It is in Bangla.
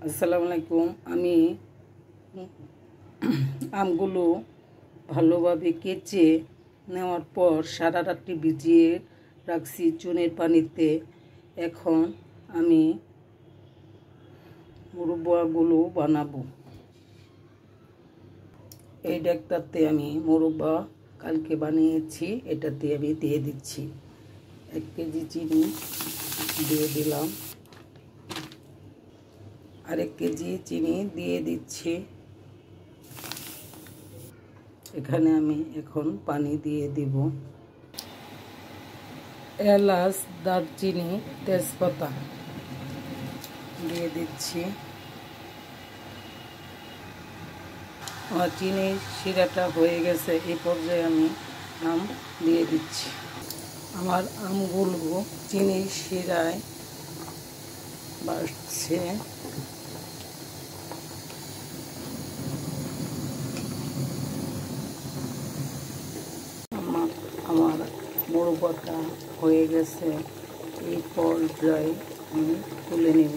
আসসালামু আলাইকুম। আমি আমগুলো ভালোভাবে কেচে নেওয়ার পর সারা রাত্রি ভিজিয়ে রাখছি চুনের পানিতে। এখন আমি মুরব্বাগুলো বানাবো। এই ডেকটাতে আমি মুরব্বা কালকে বানিয়েছি, এটাতে আমি দিয়ে দিচ্ছি 1 কেজি চিনি দিয়ে দিলাম, আর 1 কেজি চিনি দিয়ে দিচ্ছি। এখানে আমি এখন পানি দিয়ে দিব। এলাচ, দারচিনি, তেজপাতা দিয়ে দিচ্ছি। আমার চিনির শিরাটা হয়ে গেছে, এই পর্যায়ে আমি আম দিয়ে দিচ্ছি। আমার আমগুলো চিনির শিরায় বাড়ছে। আমার মুরব্বাটা হয়ে গেছে, এই পর্যায়ে আমি তুলে নেব।